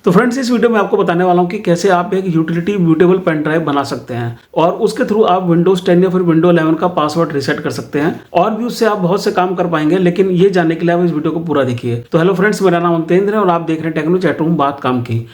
तो फ्रेंड्स इस वीडियो में आपको बताने वाला हूँ कि कैसे आप एक यूटिलिटी म्यूटेबल पेन ड्राइव बना सकते हैं और उसके थ्रू आप विंडोज 10 या फिर विंडोज 11 का पासवर्ड रीसेट कर सकते हैं और भी उससे आप बहुत से काम कर पाएंगे। लेकिन ये जानने के लिए आप इस वीडियो को पूरा देखिए। तो हेलो फ्रेंड्स, मेरा नाम अंतेंद्र है और आप देख रहे हैं टेक्नो चैट रूम बात काम की।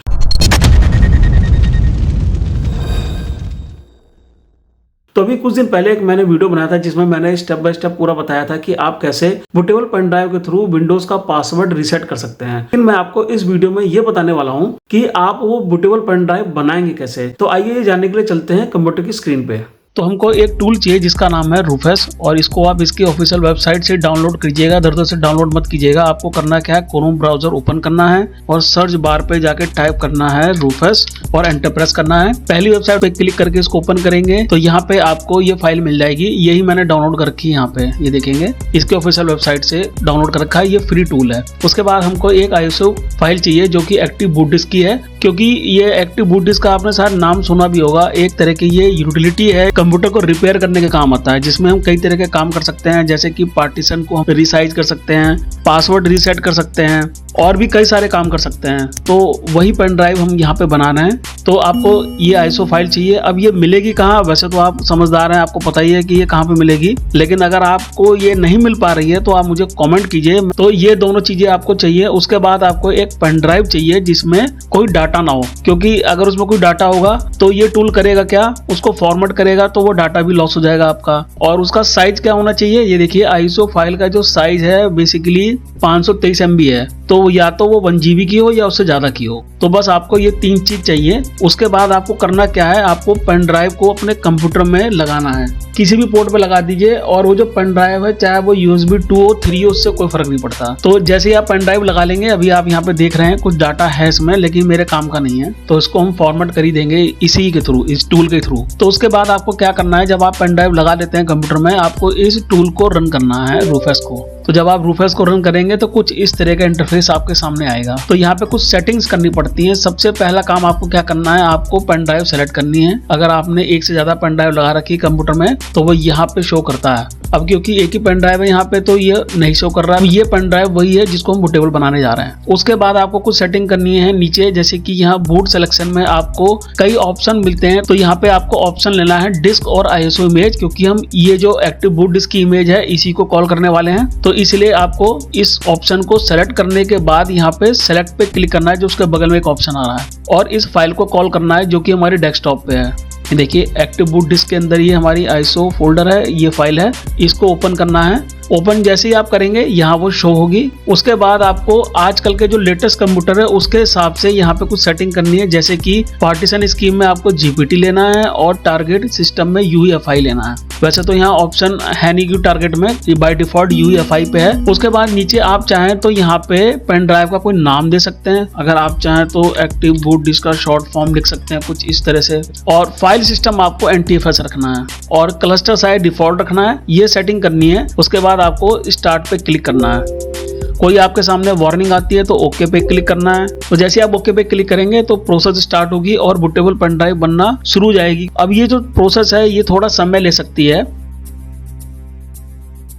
तो अभी कुछ दिन पहले एक मैंने वीडियो बनाया था जिसमें मैंने स्टेप बाय स्टेप पूरा बताया था कि आप कैसे बूटेबल पेन ड्राइव के थ्रू विंडोज का पासवर्ड रीसेट कर सकते हैं। लेकिन मैं आपको इस वीडियो में ये बताने वाला हूँ कि आप वो बूटेबल पेन ड्राइव बनाएंगे कैसे। तो आइए ये जानने के लिए चलते हैं कंप्यूटर की स्क्रीन पे। तो हमको एक टूल चाहिए जिसका नाम है रूफेस और इसको आप इसकी ऑफिशियल वेबसाइट से डाउनलोड कीजिएगा। इधर से डाउनलोड मत कीजिएगा। आपको करना क्या है, क्रोम ब्राउजर ओपन करना है और सर्च बार पे जाके टाइप करना है रूफेस और एंटर प्रेस करना है। पहली वेबसाइट पे क्लिक करके इसको ओपन करेंगे तो यहाँ पे आपको ये फाइल मिल जाएगी। यही मैंने डाउनलोड कर रखी है। यहाँ पे ये देखेंगे इसके ऑफिशियल वेबसाइट से डाउनलोड कर रखा है। ये फ्री टूल है। उसके बाद हमको एक ISO फाइल चाहिए जो कि एक्टिव बूट डिस्क की है, क्योंकि ये एक्टिव बूट डिस्क का आपने शायद नाम सुना भी होगा। एक तरह की ये यूटिलिटी है, कंप्यूटर को रिपेयर करने के काम आता है, जिसमें हम कई तरह के काम कर सकते हैं, जैसे कि पार्टीशन को हम रिसाइज कर सकते हैं, पासवर्ड रीसेट कर सकते हैं और भी कई सारे काम कर सकते हैं। तो वही पेन ड्राइव हम यहाँ पे बनाना है। तो आपको ये ISO फाइल चाहिए। अब ये मिलेगी कहाँ? वैसे तो आप समझदार हैं, आपको पता ही है कि ये कहाँ पे मिलेगी, लेकिन अगर आपको ये नहीं मिल पा रही है तो आप मुझे कमेंट कीजिए। तो ये दोनों चीजें आपको चाहिए। उसके बाद आपको एक पेन ड्राइव चाहिए जिसमें कोई डाटा ना हो, क्योंकि अगर उसमें कोई डाटा होगा तो ये टूल करेगा क्या, उसको फॉर्मेट करेगा तो वो डाटा भी लॉस हो जाएगा आपका। और उसका साइज क्या होना चाहिए, ये देखिए ISO फाइल का जो साइज है बेसिकली 523 MB है। तो या तो वो 1 GB की हो या उससे ज्यादा की हो। तो बस आपको ये 3 चीज चाहिए। उसके बाद आपको करना क्या है, आपको पेन ड्राइव को अपने कंप्यूटर में लगाना है। किसी भी पोर्ट पे लगा दीजिए और वो जो पेन ड्राइव है चाहे वो USB 2 हो 3 हो, उससे कोई फर्क नहीं पड़ता। तो जैसे ही आप पेन ड्राइव लगा लेंगे, अभी आप यहाँ पे देख रहे हैं कुछ डाटा है इसमें, लेकिन मेरे काम का नहीं है, तो इसको हम फॉर्मेट कर ही देंगे इसी के थ्रू, इस टूल के थ्रू। तो उसके बाद आपको क्या करना है, जब आप पेन ड्राइव लगा लेते हैं कंप्यूटर में, आपको इस टूल को रन करना है, रूफेस को। तो जब आप रूफेस को रन करेंगे तो कुछ इस तरह का इंटरफेस आपके सामने आएगा। तो यहाँ पे कुछ सेटिंग्स करनी पड़ती हैं। सबसे पहला काम आपको क्या करना है, आपको पेन ड्राइव सेलेक्ट करनी है। अगर आपने एक से ज्यादा पेन ड्राइव लगा रखी है कंप्यूटर में तो वो यहाँ पे शो करता है। अब क्योंकि एक ही पेन ड्राइव है यहाँ पे तो ये नहीं शो कर रहा है। ये पेन ड्राइव वही है जिसको हम बूटेबल बनाने जा रहे हैं। उसके बाद आपको कुछ सेटिंग करनी है नीचे, जैसे कि यहाँ बूट सिलेक्शन में आपको कई ऑप्शन मिलते हैं। तो यहाँ पे आपको ऑप्शन लेना है डिस्क और ISO इमेज, क्योंकि हम ये जो एक्टिव बूट डिस्क की इमेज है इसी को कॉल करने वाले हैं। तो इसलिए आपको इस ऑप्शन को सेलेक्ट करने के बाद यहाँ पे सेलेक्ट पे क्लिक करना है, जो उसके बगल में एक ऑप्शन आ रहा है, और इस फाइल को कॉल करना है जो कि हमारी डेस्कटॉप पे है। देखिए एक्टिव बूट डिस्क के अंदर ये हमारी ISO फोल्डर है, ये फाइल है, इसको ओपन करना है। ओपन जैसे ही आप करेंगे यहाँ वो शो होगी। उसके बाद आपको आजकल के जो लेटेस्ट कंप्यूटर है उसके हिसाब से यहाँ पे कुछ सेटिंग करनी है, जैसे कि पार्टीशन स्कीम में आपको GPT लेना है और टारगेट सिस्टम में UEFI लेना है। वैसे तो यहाँ ऑप्शन है नहीं कि टारगेट में, बाय डिफॉल्ट UEFI पे है। उसके बाद नीचे आप चाहें तो यहाँ पे पेन ड्राइव का कोई नाम दे सकते हैं। अगर आप चाहें तो एक्टिव बूट डिस्क का शॉर्ट फॉर्म लिख सकते हैं कुछ इस तरह से। और फाइल सिस्टम आपको NTFS रखना है और क्लस्टर साइज डिफॉल्ट रखना है। ये सेटिंग करनी है। उसके बाद आपको स्टार्ट पे क्लिक करना है। कोई आपके सामने वार्निंग आती है तो ओके पे क्लिक करना है। तो जैसे आप ओके पे क्लिक करेंगे तो प्रोसेस स्टार्ट होगी और बूटेबल पेन ड्राइव बनना शुरू हो जाएगी। अब ये जो प्रोसेस है ये थोड़ा समय ले सकती है।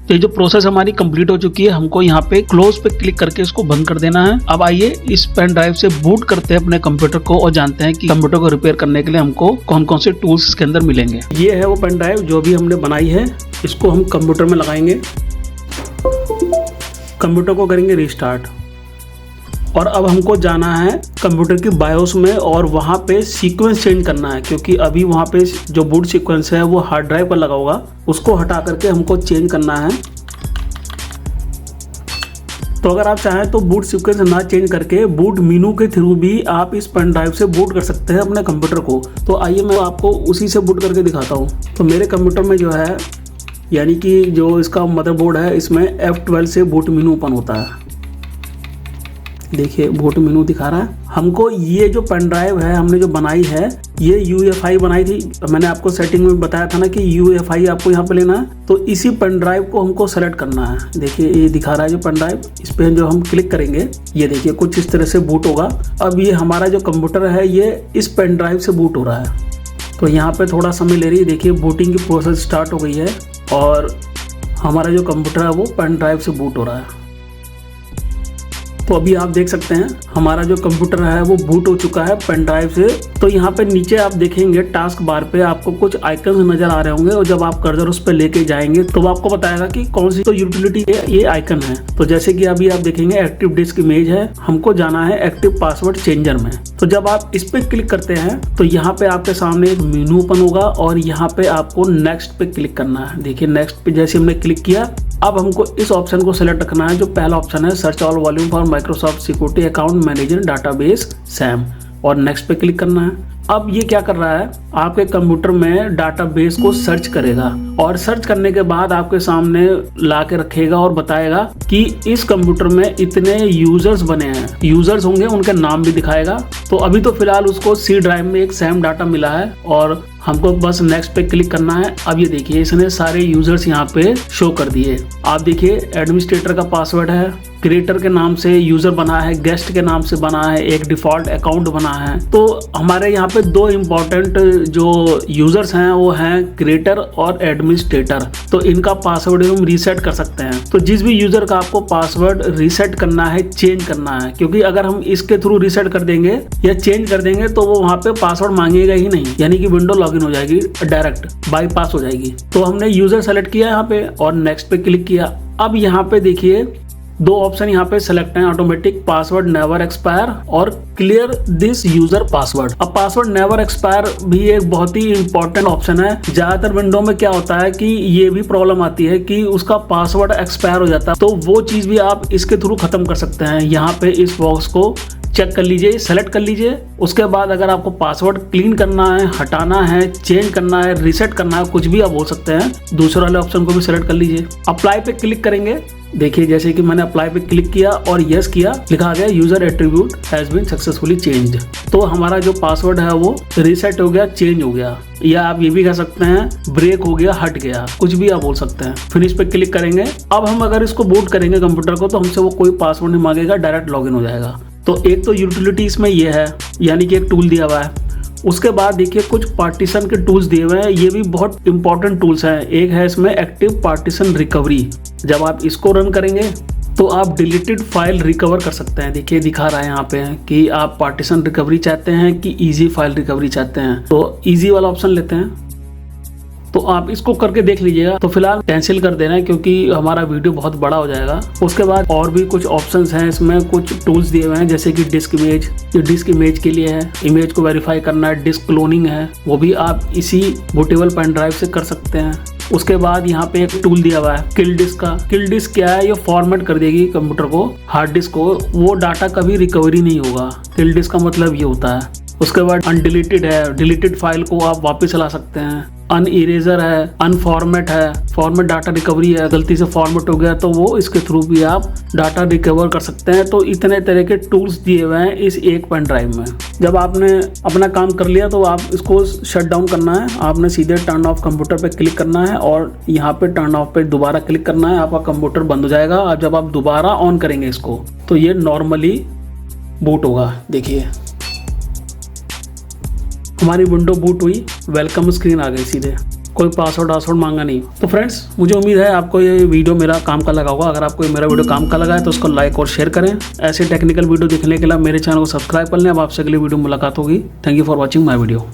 तो ये जो प्रोसेस हमारी कंप्लीट हो चुकी है, हमको यहाँ पे क्लोज पे क्लिक करके इसको बंद कर देना है। अब आइए इस पेन ड्राइव से बूट करते हैं अपने कंप्यूटर को और जानते हैं कि कंप्यूटर को रिपेयर करने के लिए हमको कौन कौन से टूल्स इसके अंदर मिलेंगे। ये है वो पेन ड्राइव जो भी हमने बनाई है, इसको हम कंप्यूटर में लगाएंगे। कंप्यूटर को करेंगे रिस्टार्ट और अब हमको जाना है कंप्यूटर की बायोस में और वहाँ पे सीक्वेंस चेंज करना है, क्योंकि अभी वहाँ पे जो बूट सीक्वेंस है वो हार्ड ड्राइव पर लगा होगा, उसको हटा करके हमको चेंज करना है। तो अगर आप चाहें तो बूट सीक्वेंस ना चेंज करके बूट मेनू के थ्रू भी आप इस पेन ड्राइव से बूट कर सकते हैं अपने कंप्यूटर को। तो आइए मैं आपको उसी से बूट करके दिखाता हूँ। तो मेरे कंप्यूटर में जो है, यानी कि जो इसका मदरबोर्ड है, इसमें F12 से बूट मेनू ओपन होता है। देखिए बूट मेनू दिखा रहा है। हमको ये जो पेन ड्राइव है हमने जो बनाई है ये UEFI बनाई थी। मैंने आपको सेटिंग में बताया था ना कि UEFI आपको यहाँ पे लेना है। तो इसी पेन ड्राइव को हमको सेलेक्ट करना है। देखिए ये दिखा रहा है जो पेन ड्राइव, इस पे जो हम क्लिक करेंगे ये देखिए कुछ इस तरह से बूट होगा। अब ये हमारा जो कंप्यूटर है ये इस पेन ड्राइव से बूट हो रहा है। तो यहाँ पे थोड़ा समय ले रही है। देखिए बूटिंग की प्रोसेस स्टार्ट हो गई है और हमारा जो कंप्यूटर है वो पेन ड्राइव से बूट हो रहा है। तो अभी आप देख सकते हैं हमारा जो कंप्यूटर है वो बूट हो चुका है पेन ड्राइव से। तो यहाँ पे नीचे आप देखेंगे टास्क बार पे आपको कुछ आइकन्स नजर आ रहे होंगे और जब आप कर्सर उस पर लेके जाएंगे तो वो आपको बताएगा कि कौन सी तो यूटिलिटी ये आइकन है। तो जैसे कि अभी आप देखेंगे एक्टिव डिस्क इमेज है, हमको जाना है एक्टिव पासवर्ड चेंजर में। तो जब आप इस पे क्लिक करते हैं तो यहाँ पे आपके सामने एक मेनू ओपन होगा और यहाँ पे आपको नेक्स्ट पे क्लिक करना है। देखिए नेक्स्ट पे जैसे हमने क्लिक किया, अब हमको इस ऑप्शन को सिलेक्ट रखना है। जो पहला ऑप्शन है search all volume for Microsoft security account manager database Sam, और नेक्स्ट पे क्लिक करना है। अब ये क्या कर रहा है, आपके कंप्यूटर में डाटाबेस को सर्च करेगा और सर्च करने के बाद आपके सामने ला के रखेगा और बताएगा कि इस कंप्यूटर में इतने यूजर्स बने हैं, यूजर्स होंगे उनके नाम भी दिखाएगा। तो अभी तो फिलहाल उसको सी ड्राइव में एक सैम डाटा मिला है और हमको बस नेक्स्ट पे क्लिक करना है। अब ये देखिए इसने सारे यूजर्स यहाँ पे शो कर दिए। आप देखिए एडमिनिस्ट्रेटर का पासवर्ड है, क्रिएटर के नाम से यूजर बना है, गेस्ट के नाम से बना है, एक डिफॉल्ट अकाउंट बना है। तो हमारे यहाँ पे दो इम्पोर्टेंट जो यूजर्स हैं वो हैं क्रिएटर और एडमिनिस्ट्रेटर। तो इनका पासवर्ड हम रीसेट कर सकते हैं। तो जिस भी यूजर का आपको पासवर्ड रीसेट करना है, चेंज करना है, क्योंकि अगर हम इसके थ्रू रीसेट कर देंगे या चेंज कर देंगे तो वो वहाँ पे पासवर्ड मांगेगा ही नहीं, यानी कि विंडो लॉगिन हो जाएगी, डायरेक्ट बाईपास हो जाएगी। तो हमने यूजर सेलेक्ट किया यहाँ पे और नेक्स्ट पे क्लिक किया। अब यहाँ पे देखिए दो ऑप्शन यहाँ पे सेलेक्ट हैं, ऑटोमेटिक पासवर्ड नेवर एक्सपायर और क्लियर दिस यूजर पासवर्ड। अब पासवर्ड नेवर एक्सपायर भी एक बहुत ही इंपॉर्टेंट ऑप्शन है। ज्यादातर विंडो में क्या होता है कि ये भी प्रॉब्लम आती है कि उसका पासवर्ड एक्सपायर हो जाता है, तो वो चीज भी आप इसके थ्रू खत्म कर सकते हैं। यहाँ पे इस बॉक्स को चेक कर लीजिए, सेलेक्ट कर लीजिए। उसके बाद अगर आपको पासवर्ड क्लीन करना है, हटाना है, चेंज करना है, रीसेट करना है, कुछ भी आप बोल सकते हैं। दूसरे वाले ऑप्शन को भी सेलेक्ट कर लीजिए। अप्लाई पे क्लिक करेंगे, देखिए जैसे कि मैंने अप्लाई पे क्लिक किया और यस किया, लिखा गया user attribute has been successfully changed. तो हमारा जो पासवर्ड है वो रीसेट हो गया, चेंज हो गया, या आप ये भी कह सकते हैं ब्रेक हो गया, हट गया, कुछ भी आप बोल सकते हैं। फिनिश पे क्लिक करेंगे। अब हम अगर इसको बूट करेंगे कंप्यूटर को तो हमसे वो कोई पासवर्ड नहीं मांगेगा, डायरेक्ट लॉगिन हो जाएगा। तो एक तो यूटिलिटी इसमें ये है, यानी कि एक टूल दिया हुआ है। उसके बाद देखिए कुछ पार्टीशन के टूल्स दिए हुए हैं, ये भी बहुत इंपॉर्टेंट टूल्स हैं। एक है इसमें एक्टिव पार्टीशन रिकवरी। जब आप इसको रन करेंगे तो आप डिलीटेड फाइल रिकवर कर सकते हैं। देखिए दिखा रहा है यहाँ पे कि आप पार्टीशन रिकवरी चाहते हैं कि इजी फाइल रिकवरी चाहते हैं। तो इजी वाला ऑप्शन लेते हैं। तो आप इसको करके देख लीजिएगा। तो फिलहाल कैंसिल कर देना है क्योंकि हमारा वीडियो बहुत बड़ा हो जाएगा। उसके बाद और भी कुछ ऑप्शंस हैं इसमें, कुछ टूल्स दिए हुए हैं जैसे कि डिस्क इमेज। ये डिस्क इमेज के लिए है, इमेज को वेरीफाई करना है। डिस्क क्लोनिंग है, वो भी आप इसी बूटेबल पेन ड्राइव से कर सकते हैं। उसके बाद यहाँ पे एक टूल दिया हुआ है किल डिस्क का। किल डिस्क क्या है, ये फॉर्मेट कर देगी कंप्यूटर को, हार्ड डिस्क को, वो डाटा कभी रिकवरी नहीं होगा। किल डिस्क का मतलब ये होता है। उसके बाद अनडिलीटेड है, डिलीटेड फाइल को आप वापस ला सकते हैं। अनइरेजर है, अनफॉर्मेट है, फॉर्मेट डाटा रिकवरी है, गलती से फॉर्मेट हो गया तो वो इसके थ्रू भी आप डाटा रिकवर कर सकते हैं। तो इतने तरह के टूल्स दिए हुए हैं इस एक पेन ड्राइव में। जब आपने अपना काम कर लिया तो आप इसको शट डाउन करना है। आपने सीधे टर्न ऑफ कंप्यूटर पे क्लिक करना है और यहाँ पे टर्न ऑफ पे दोबारा क्लिक करना है। आपका कंप्यूटर बंद हो जाएगा। और जब आप दोबारा ऑन करेंगे इसको तो ये नॉर्मली बूट होगा। देखिए हमारी विंडो बूट हुई, वेलकम स्क्रीन आ गई सीधे, कोई पासवर्ड मांगा नहीं। तो फ्रेंड्स मुझे उम्मीद है आपको ये वीडियो मेरा काम का लगा होगा। अगर आपको मेरा वीडियो काम का लगा है तो उसको लाइक और शेयर करें। ऐसे टेक्निकल वीडियो देखने के लिए मेरे चैनल को सब्सक्राइब कर लें। अब आपसे अगली वीडियो मुलाकात होगी। Thank you for watching my video.